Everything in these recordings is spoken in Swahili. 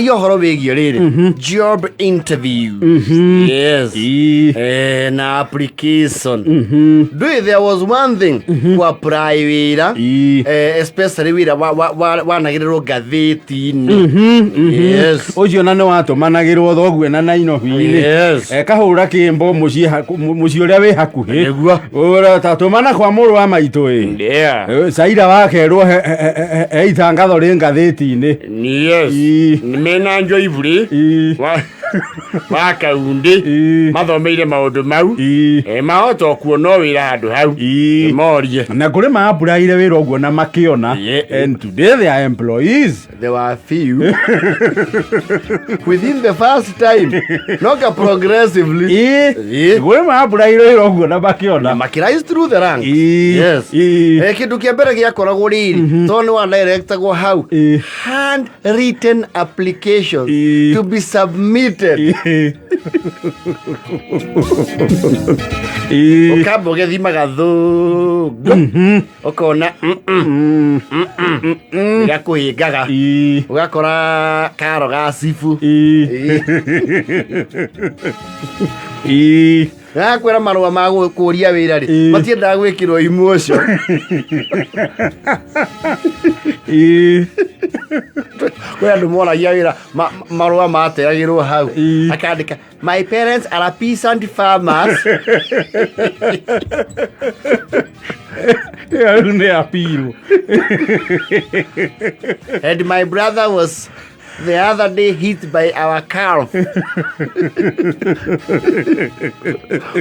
twario horo wegi riri job interview yes na application do there was one thing kwa private especially wira wanagirwo gatheti-ini yes ucio na no watumanagirwo thoguo na Nairobi-ini kahura kimbo muci uria wi hakuhi ura tatumana kwa muru wa maitu saira wakerwo itangatho ri gatheti-ini yes mena njo ivuri wakaunde mathomeire maundu mau mahoto kuona wira handu hau morie na kuri ma apply wira uguo na makiona and today they are employees. There were few within the first time not progressively kuri ma apply wira uguo na makiona makirise through the ranks yes kindu kia mbere giakoragwo riri to ni wa director go hau handwritten applications to be submitted ukamba ugithimaga thungu ukona gakuhingaga ugakora karo ga sifu kwera marua ma gukuria wira ri matiendaga gwikirwo emotion kwa andu moragia wira marua mateagirwo hau akandika my parents are peasant farmers and my brother was the other day hit by our calf.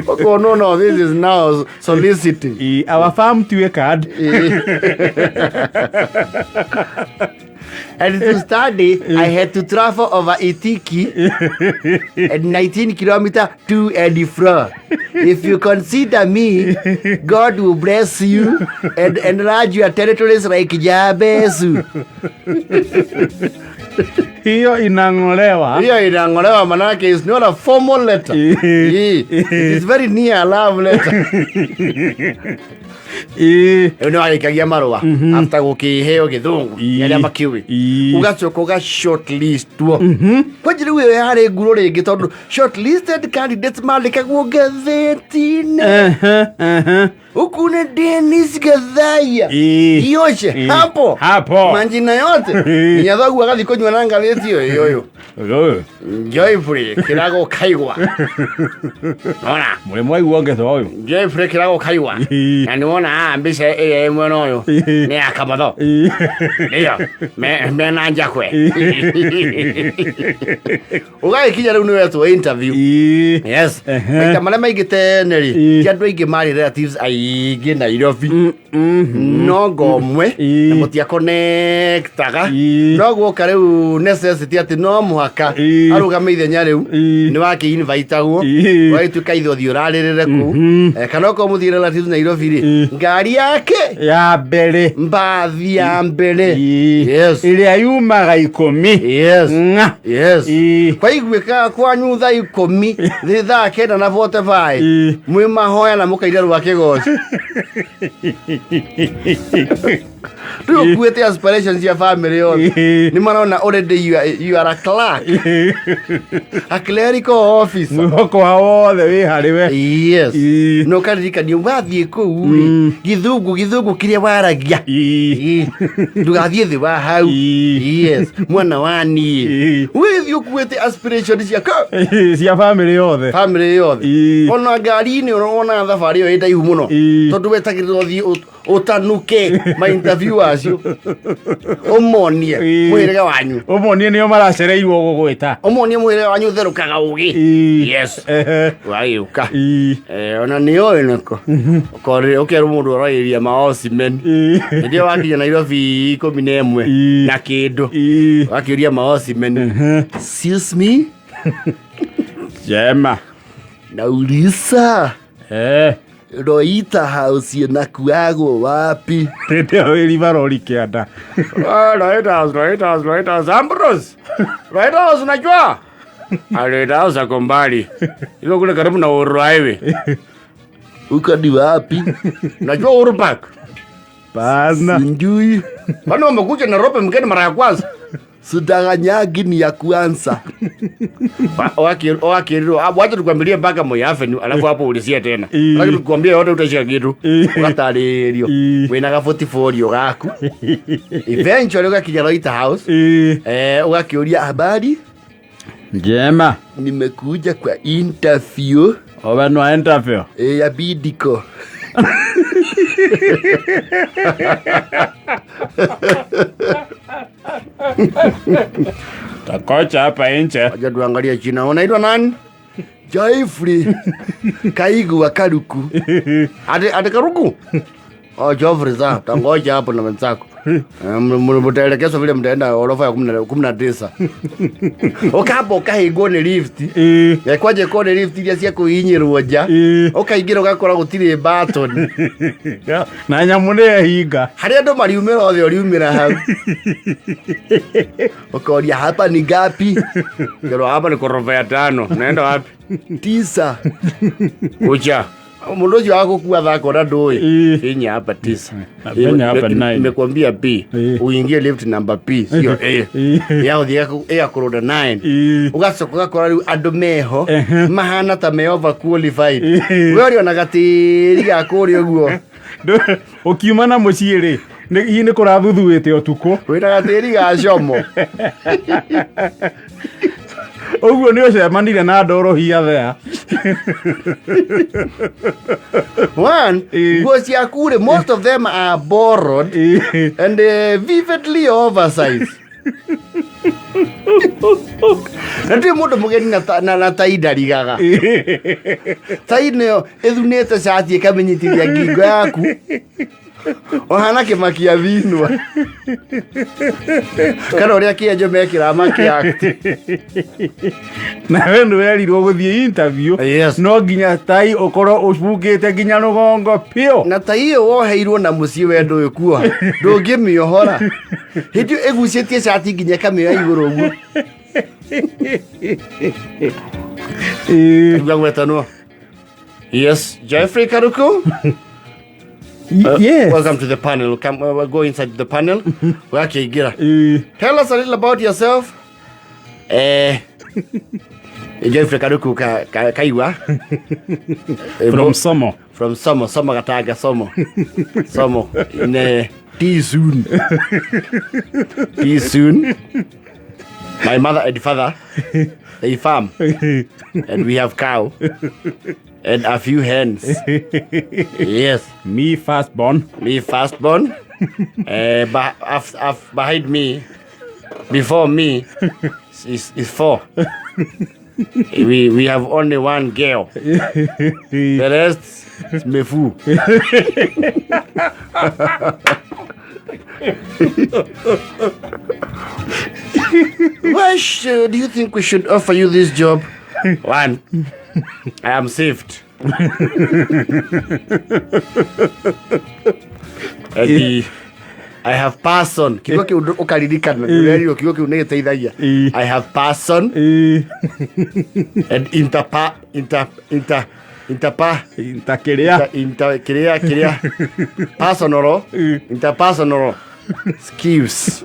Oh no, this is now soliciting. Our farm to a card. And to study, I had to travel over Itiki at 19 kilometers to Edifra. If you consider me, God will bless you and enlarge your territories like Jabezu. Hiyo inangolewa manake is not a formal letter. It is very near a love letter. Uno alikagia marua after gukiheo githungu yaria makiwi ugacoka uga shortlist tuo kwajiri we hari nguro ringi tondu shortlisted candidates malikagwo gatheti-ini ukune Dennis Gathaya yoche hapo manjina yote nyathagu agathi kunywa na ngatheti yo Joyfrey kirago kaigwa nona mwe mwaigua ngetho uyu Joyfrey kirago kaigwa na niona mbica mwe noyo ni akamatho niyo me na njakwe ugakinya riu niwetwo interview yes maita maria maigite neri ti andu aingi mari relatives aingi Nairobi no ngomwe na mutia connectaga no gwoka riu necessity ati no muhaka arugame ithenya riu ni waki inviteagwo waituka ithothi uraririre ku kana ko muthire relatives Nairobi ri ngari yake ya mbere mbathi ya mbere yes iria yumaga 10 yes kwa igwika kwanyu thaa 10 thi thaa 9:45 mwi mahoya na mukaira rwa kigoci tu kuete aspirations ya family yothe ni marona already you are a clerk a clerical officer mwoko wothe wi hariwe yes no karirikania wathie ku githungu kiria waragia ndugathie thi wa hau yes mwana wani withi ukuete aspirations ya family yothe ona ngari-ini urona thabari yo ndaihu muno tondu wetagirwo thi utanuke ma interviewers omonie mwirega wanyu omonie nio maracereirwo gugwita omonie mwirega wanyu therukaga ugi yes waiuka ona nio enako kore okerwo mundu orairia maosimen ndio wakinya Nairobi 11 na kindu wakiuria maosimen excuse me jema nauliza Roita house inakuagwo wapi? Ndio iliva roli kiada. Right house Ambrose. Right house unajua? Right house ako mbali. Iko kule karibu na Uhuru Highway. Uko ni wapi? Unajua Uhuru Park? Bana. Sijui. Bana umekuja Nairobi mgeni mara ya kwanza. Sudaganyagi ni ya kwanza. Wakiriro wacha tukwambilie mpaka Moyavenu alafu hapo ulisia tena. Lakini tukwambie yote utashika kitu. Ukataririo. Wena ka 44 gaku. Eventually ukakinya White House. Ukakiuria habari. Njema. Nimekuja kwa interview. Obenwa interview. Ya Bidco. Takocha hapa nje. Acha tuangalie jina. Unaitwa nani? Joyfrey Kaigu wa Karuku. Ate Karuku? Joyfrey za tangoja hapo na wenzako. Mtaelekezwa vile mtaenda orofa ya 19. Okapo kahigone lift. Yakwaje kone lift ile cia kuhinyirwo nja. Okaingira ugakora gutire button. Na nyamune hinga. Haria ndo mariumira othe oriumira hau. Okoria hapa ni gapi? Ngero hapa ni ghorofa ya 5. Naenda wapi? 9. Kucha. Mundu ucio agukua thako na ndui. Hinya hapa 9. Hinya hapa 9. Nimekwambia B. Uingie lift number B, sio A. Yao thia kuroda 9. Ugacoka ugakora riu andu meho mahana ta me over qualified. We ori ona gatiri gakuri uguo. Ukiuma na muciiri ni kurathuthuite utuko. Wina gatiri gacomo. Uguo ni ucemanire na ndorohia thea. One, because yakure, most of them are borrowed and vividly oversized. Nati mundu mugeni na taida rigaga. Taida ethunete shati ikamenyitithia ngingo yaku. Ohana kimakia vinwa. Kana uria kienjo mekira makia. Na wendo werirwo guthie interview. No nginya tai ukoro ucungite nginya rugongo pio. Na tai woheirwo na mucie wendo uyu kuoha. Ndungimiohora. Hindi egucitie shati nginya kamio iguru uguo. Ngwetano. Yes, Jeffrey Karuku. Yes. Welcome to the panel. Come, we'll go inside the panel. Okay, Gira. Tell us a little about yourself. Jeffrey Karuku Kaiwa. From Somo. From Somo. Somo Gataga Somo. Somo. In Tea soon. Tea soon. My mother and father, they farm. And we have cow. And a few hens. Yes. Me firstborn. Behind me, before me, is 4. We have only one girl. The rest is Mefu. Why do you think we should offer you this job? One, I am saved. I have person. Kigo ki ukaririkana. Ndio kigo ki unegeteithagia. I have person. And interpersonal skills.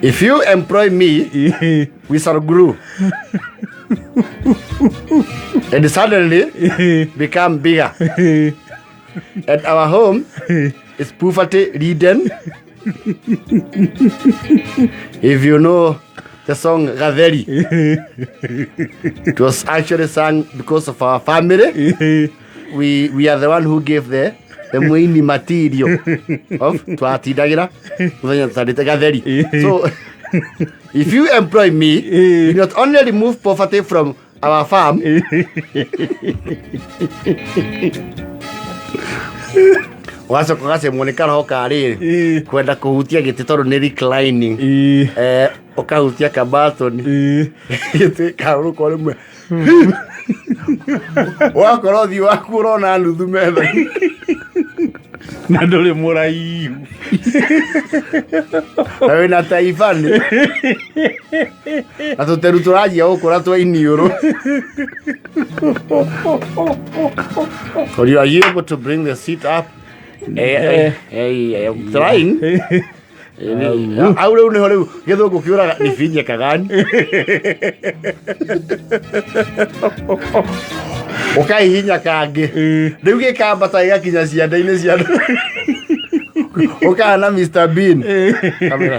If you employ me, we shall grow. And suddenly become bigger. And our home is poverty ridden. If you know the song Raveri, it was actually sung because of our family. We are the one who gave the main material of Twatidagira. So if you employ me, you not only remove poverty from our farm, waso kugase muonekana hoka riri kwenda kuhutia giti toru ni reclining okahutia kabatoni giti karuko rimwe wakorothi waku urona nuthu metha na nduri muraihu awe na taifani atuteru turajia ukura twa iniuru. Are you able to bring the seat up? I am trying. au rĩu nĩho rĩu gĩthũngũ kĩũraga nĩbinya kagani ũkahihinya kangĩ rĩu gĩkambata gĩgakinya cianda-inĩ cia andũ ũkahana Mr. Bean kamera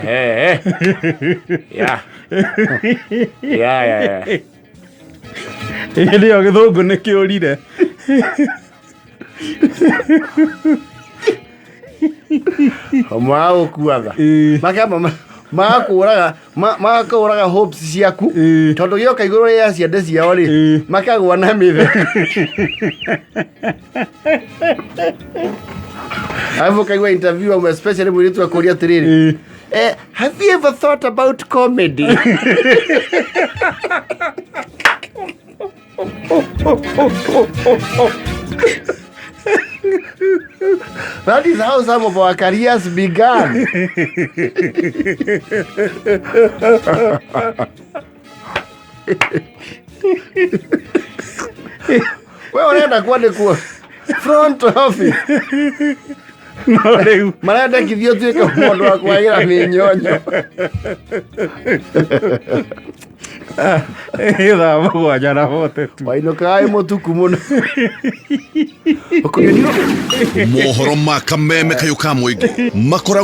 nĩyo gĩthũngũ nĩkĩũrire magũkuaga makamba magakũraga hopes ciaku tondũ gĩoka igũrũ rĩa ciande ciao rĩ makagwa na mĩthe alafu kaigua interview au especially mwĩrĩtu akũria atĩrĩrĩ have you ever thought about comedy That is how some of our careers began. Wewe unaenda kuwa front office. No rĩu marenda kithio tuĩke mũndũ wa kwagĩra mĩnyonyo thaa mũgwanja na bote tu wainũkaga mũtuku mũno mohoro ma kameme kayũ ka mũingĩ makoragwo